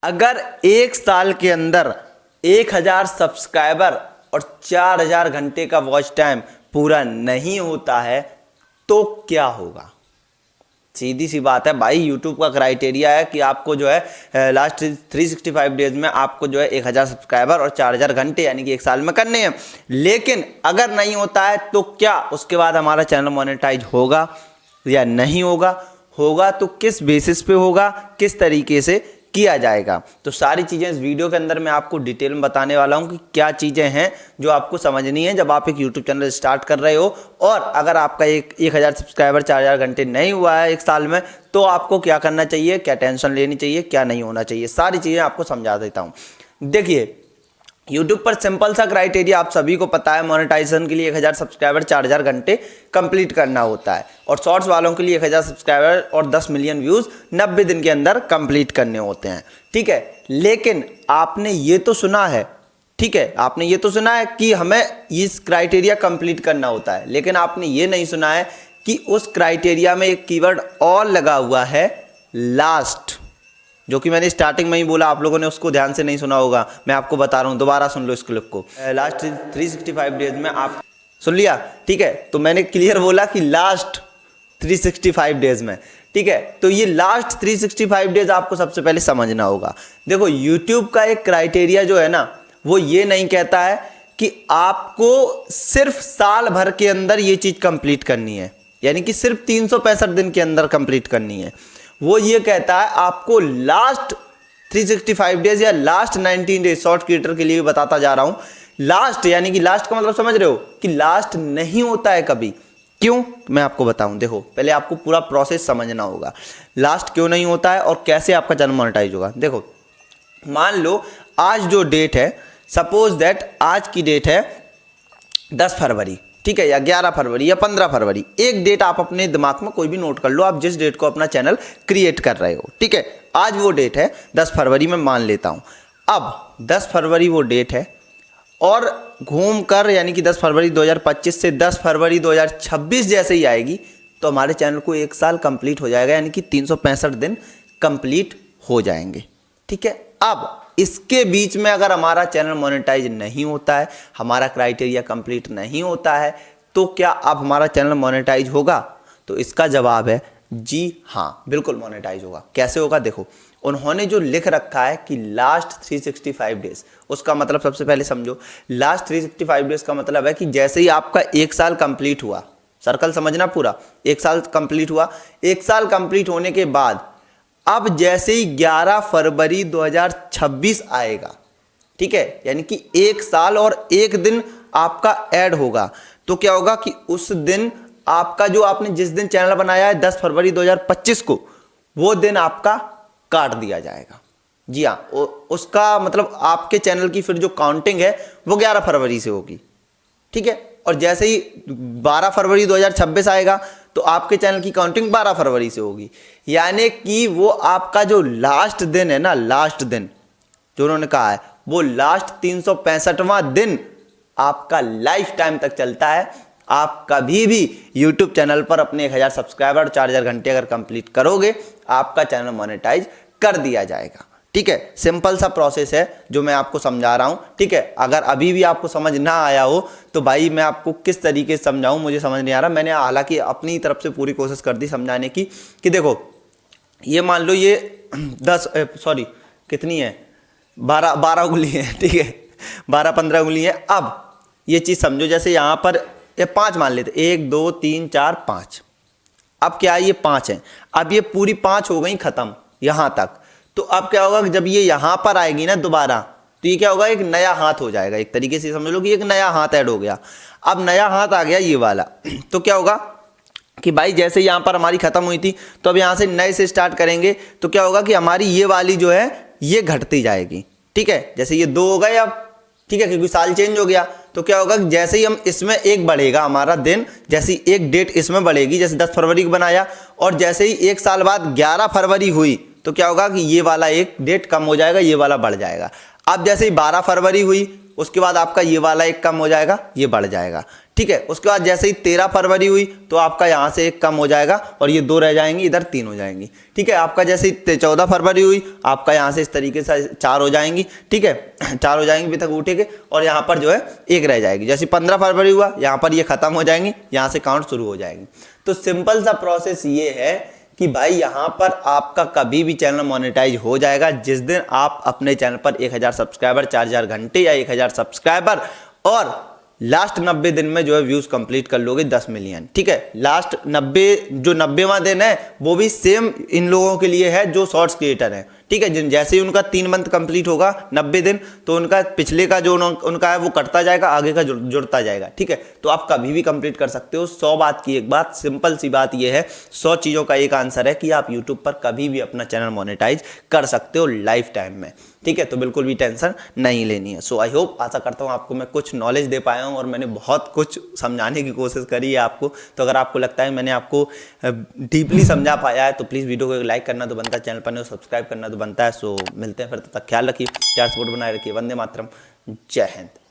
अगर एक साल के अंदर 1000 सब्सक्राइबर और 4000 घंटे का वॉच टाइम पूरा नहीं होता है तो क्या होगा? सीधी सी बात है भाई, YouTube का क्राइटेरिया है कि आपको जो है लास्ट 365 डेज में आपको जो है 1000 सब्सक्राइबर और 4000 घंटे यानी कि एक साल में करने हैं। लेकिन अगर नहीं होता है तो क्या उसके बाद हमारा चैनल मोनेटाइज होगा या नहीं होगा? होगा तो किस बेसिस पे होगा, किस तरीके से किया जाएगा? तो सारी चीज़ें इस वीडियो के अंदर मैं आपको डिटेल में बताने वाला हूं कि क्या चीज़ें हैं जो आपको समझनी है जब आप एक YouTube चैनल स्टार्ट कर रहे हो। और अगर आपका 1000 सब्सक्राइबर 4000 घंटे नहीं हुआ है एक साल में तो आपको क्या करना चाहिए, क्या टेंशन लेनी चाहिए, क्या नहीं होना चाहिए, सारी चीज़ें आपको समझा देता हूँ। देखिए, YouTube पर सिंपल सा क्राइटेरिया आप सभी को पता है, मोनेटाइजेशन के लिए 1000 सब्सक्राइबर 4000 घंटे कंप्लीट करना होता है और शॉर्ट्स वालों के लिए 1000 सब्सक्राइबर और 10 मिलियन व्यूज 90 दिन के अंदर कंप्लीट करने होते हैं। ठीक है, लेकिन आपने ये तो सुना है, ठीक है, आपने ये तो सुना है कि हमें इस क्राइटेरिया कंप्लीट करना होता है, लेकिन आपने ये नहीं सुना है कि उस क्राइटेरिया में एक कीवर्ड और लगा हुआ है, लास्ट, जो कि मैंने स्टार्टिंग में ही बोला, आप लोगों ने उसको ध्यान से नहीं सुना होगा। मैं आपको बता रहा हूँ, दोबारा सुन लो इस क्लिप को। लास्ट 365 डेज में आप सुन लिया, ठीक है? तो मैंने क्लियर बोला कि लास्ट 365 डेज में, ठीक है? तो ये लास्ट 365 डेज आपको सबसे पहले समझना होगा। देखो, यूट्यूब का एक क्राइटेरिया जो है ना, वो ये नहीं कहता है कि आपको सिर्फ साल भर के अंदर ये चीज कंप्लीट करनी है, यानी कि सिर्फ 365 दिन के अंदर कंप्लीट करनी है। वो ये कहता है आपको लास्ट 365 डेज या लास्ट 19 डेज, शॉर्ट क्रिएटर के लिए भी बताता जा रहा हूं। लास्ट यानी कि लास्ट का मतलब समझ रहे हो कि लास्ट नहीं होता है कभी। क्यों? मैं आपको बताऊं। देखो, पहले आपको पूरा प्रोसेस समझना होगा, लास्ट क्यों नहीं होता है और कैसे आपका चैनल मोनेटाइज होगा। देखो, मान लो आज जो डेट है, सपोज दैट आज की डेट है 10 फरवरी, ठीक है, या 11 फरवरी या 15 फरवरी। एक डेट आप अपने दिमाग में कोई भी नोट कर लो, आप जिस डेट को अपना चैनल क्रिएट कर रहे हो, ठीक है? आज वो डेट है 10 फरवरी में मान लेता हूं। अब 10 फरवरी वो डेट है और घूम कर यानी कि 10 फरवरी 2025 से 10 फरवरी 2026 जैसे ही आएगी तो हमारे चैनल को एक साल कंप्लीट हो जाएगा, यानी कि 365 दिन कंप्लीट हो जाएंगे, ठीक है? अब इसके बीच में अगर हमारा चैनल मोनेटाइज नहीं होता है, हमारा क्राइटेरिया कंप्लीट नहीं होता है, तो क्या अब हमारा चैनल मोनेटाइज होगा? तो इसका जवाब है जी हाँ, बिल्कुल मोनेटाइज होगा। कैसे होगा? देखो, उन्होंने जो लिख रखा है कि लास्ट 365 डेज, उसका मतलब सबसे पहले समझो, लास्ट 365 डेज का मतलब है कि जैसे ही आपका एक साल कंप्लीट हुआ, सर्कल समझना पूरा, एक साल कंप्लीट हुआ, एक साल कंप्लीट होने के बाद अब जैसे ही 11 फरवरी 2026 आएगा, ठीक है, यानी कि एक साल और एक दिन आपका ऐड होगा, तो क्या होगा कि उस दिन आपका जो आपने जिस दिन चैनल बनाया है 10 फरवरी 2025 को, वो दिन आपका काट दिया जाएगा। जी हाँ, उसका मतलब आपके चैनल की फिर जो काउंटिंग है वो 11 फरवरी से होगी, ठीक है? और जैसे ही 12 फरवरी 2026 आएगा तो आपके चैनल की काउंटिंग 12 फरवरी से होगी, यानी कि वो आपका जो लास्ट दिन है ना, लास्ट दिन जो उन्होंने कहा है, वो लास्ट 365वां दिन आपका लाइफ टाइम तक चलता है। आप कभी भी YouTube चैनल पर अपने 1000 सब्सक्राइबर 4000 घंटे अगर कंप्लीट करोगे, आपका चैनल मोनेटाइज कर दिया जाएगा, ठीक है? सिंपल सा प्रोसेस है जो मैं आपको समझा रहा हूं, ठीक है? अगर अभी भी आपको समझ ना आया हो तो भाई मैं आपको किस तरीके से समझाऊं, मुझे समझ नहीं आ रहा। मैंने हालांकि अपनी तरफ से पूरी कोशिश कर दी समझाने की कि देखो, ये मान लो ये 12 उंगली है, ठीक है, 12-15 उंगली है। अब ये चीज समझो, जैसे यहां पर ये 5 मान लेते, 1 2 3 4 5। अब क्या है, ये 5 है, अब ये पूरी 5 हो गई खत्म यहां तक। तो अब क्या होगा कि जब ये यहां पर आएगी ना दोबारा, तो ये क्या होगा, एक नया हाथ हो जाएगा। एक तरीके से समझ लो कि एक नया हाथ ऐड हो गया। अब नया हाथ आ गया ये वाला, तो क्या होगा कि भाई जैसे यहां पर हमारी खत्म हुई थी तो अब यहां से नए से स्टार्ट करेंगे, तो क्या होगा कि हमारी ये वाली जो है ये घटती जाएगी, ठीक है? जैसे ये 2 हो गए अब, ठीक है, क्योंकि साल चेंज हो गया, तो क्या होगा कि जैसे ही हम इसमें एक बढ़ेगा हमारा दिन, जैसी एक डेट इसमें बढ़ेगी, जैसे 10 फरवरी को बनाया और जैसे ही एक साल बाद 11 फरवरी हुई तो क्या होगा कि ये वाला एक डेट कम हो जाएगा, ये वाला बढ़ जाएगा। अब जैसे ही 12 फरवरी हुई उसके बाद आपका ये वाला एक कम हो जाएगा, ये बढ़ जाएगा, ठीक है। उसके बाद जैसे ही 13 फरवरी हुई तो आपका यहाँ से एक कम हो जाएगा और ये 2 रह जाएंगी, इधर 3 हो जाएंगी, ठीक है। आपका जैसे ही 14 फरवरी हुई आपका यहाँ से इस तरीके से 4 हो जाएंगी, ठीक है, 4 हो जाएंगी बिथक उठे के, और यहाँ पर जो है 1 रह जाएगी। जैसे 15 फरवरी हुआ यहाँ पर ये खत्म हो जाएंगी, यहाँ से काउंट शुरू हो जाएगी। तो सिंपल सा प्रोसेस ये है कि भाई यहाँ पर आपका कभी भी चैनल मोनेटाइज हो जाएगा जिस दिन आप अपने चैनल पर 1000 सब्सक्राइबर, 4000 घंटे या 1000 सब्सक्राइबर और लास्ट 90 दिन में जो है व्यूज कंप्लीट कर लोगे 10 मिलियन, ठीक है। लास्ट 90वां दिन है वो भी सेम इन लोगों के लिए है जो शॉर्ट्स क्रिएटर हैं, ठीक है। जिन जैसे ही उनका 3 मंथ कंप्लीट होगा 90 दिन, तो उनका पिछले का जो उनका है वो कटता जाएगा, आगे का जुड़ता जाएगा, ठीक है। तो आप कभी भी कंप्लीट कर सकते हो। 100 बात की एक बात, सिंपल सी बात ये है, 100 चीज़ों का एक आंसर है कि आप यूट्यूब पर कभी भी अपना चैनल मोनेटाइज कर सकते हो लाइफ टाइम में, ठीक है। तो बिल्कुल भी टेंशन नहीं लेनी है। सो आई होप, आशा करता हूँ आपको मैं कुछ नॉलेज दे पाया हूँ और मैंने बहुत कुछ समझाने की कोशिश करी है आपको। तो अगर आपको लगता है मैंने आपको डीपली समझा पाया है तो प्लीज़ वीडियो को लाइक करना तो बनता है, चैनल पर नहीं सब्सक्राइब करना तो बनता है। सो मिलते हैं फिर, तब तक ख्याल रखिए, प्यार सपोर्ट बनाए रखिए। वंदे मातरम, जय हिंद।